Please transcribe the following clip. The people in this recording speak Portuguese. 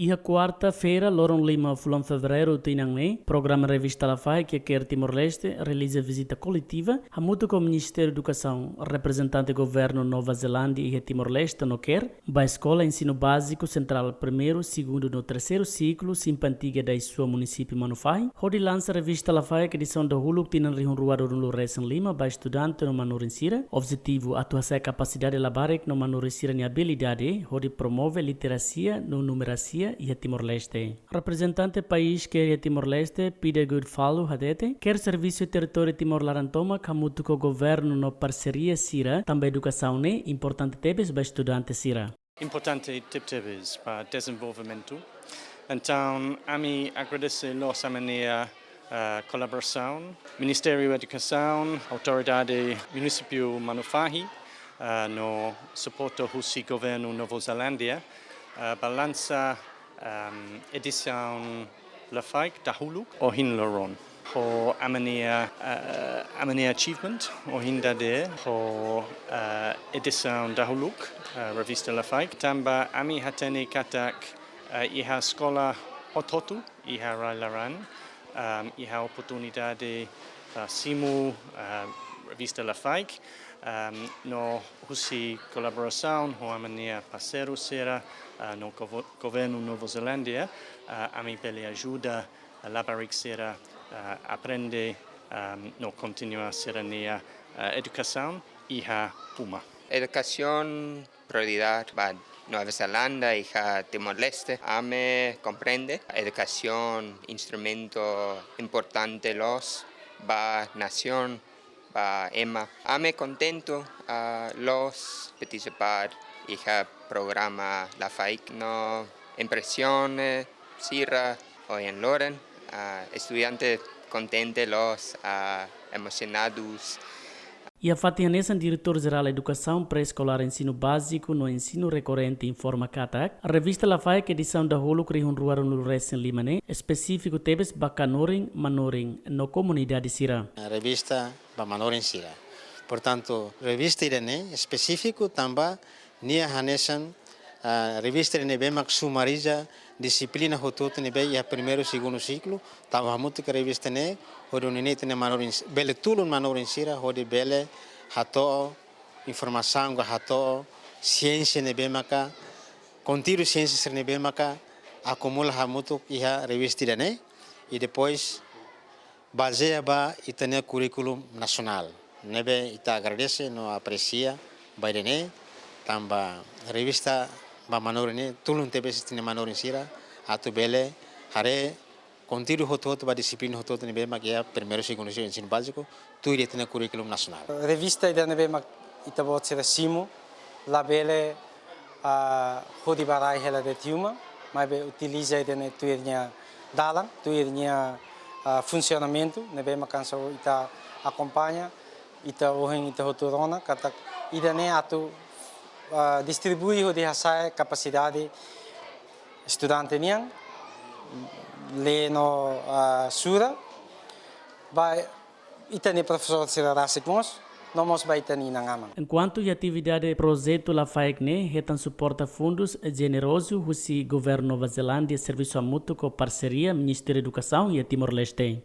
E a quarta-feira, Loron Lima, Fulano Fevereiro, Tinangne, programa Revista La Fai, que quer Timor-Leste, realiza visita coletiva, a muito com o Ministério da Educação, representante do governo Nova Zelândia e Timor-Leste, no quer, a escola ensino básico central primeiro, segundo no terceiro ciclo, simpantiga da sua município Manufai, onde lança a Revista La Fai, que edição da Hulu, que tem no Ruado no Recém Lima, para estudante no Manurinsira, objetivo, atuação a capacidade de labarek no Manurinsira e habilidade, onde promove literacia no numeracia e a Timor-Leste. Representante do país que é Timor-Leste, Peter Goodfellow, Hadete, quer serviço de território Timor-Larantoma, que muito com o governo no parceria Sira, também educação né, importante tebes para estudante Sira. Importante tebes para desenvolvimento. Então, a mim agradecer a minha colaboração, Ministério da Educação, Autoridade Municipal Manufahi, no suporte do governo Nova Zelândia, balança edição La Fai da Hulu o hin Loron. Ho amania achievement o hin dade ho edição da Hulu revista La Fai. Tamba ami hatene katak iha escola hototu iha railaran iha oportunidade simu revista La Fai. No husi colaboração com a minha parceiro será no governo Nova Zelândia, a mim pele ajuda a labarik será aprender no continuar serania educação e a Puma. Educação prioridade para Nova Zelândia e a Timor-Leste. A me compreende. Educação instrumento importante los para nação. Emma, ame contento los participar y el programa La FAIC no impresión Sira o en Loren, estudiantes contentos los emocionados. E a Fatianesa, diretor-geral da Educação Pré-Escolar Ensino Básico no Ensino Recorrente informa Katak, a revista La Fai, que edição da Holo que ruaram no Recém Limane, específico tebes Bacanorin Manorin, no comunidade Sira. A revista Manorin Sira. Portanto, revista irene específico também nia hanesan a revista irene bem mak sumariza disciplina hotot ne bem a primeiro segundo ciclo, tava muito que revista ne hori unine ne Manorin bele tulun Manorin Sira, hori bele hato informação ga hato ciência ne bem maka contigo ciência ne bem maka acumula hamuto iha revista irene e depois baseia ba itane currículo nacional. Nebe ita agradece, no aprecia, bairene, tamba revista ba Manorin, tulun tebe sistine Manorin Sira, atu bele, hare, contigo hotot ba disciplina hotot nebe magia primeiro segundo ensino básico, tu iria ter currículo nacional. Revista ida nebe mag ita botsira simo, la bele hodi barai hela de tiuma, mas be utiliza ida ne tuirnya dalang, tuirnya funcionamento, nebe makansa ita acompanha. Ita ohen ita hoturona kata ida ne atu distribui ho dihasai capacidade estudante niang le no sura ba ita ne professor sira rasikmos nomos ba ita ni nangama. Enquanto a atividade projeto La FAIC ne retan suporta fundos generoso husi governo Nova Zelândia serviço a mútuo com parceria Ministério da Educação e Timor-Leste.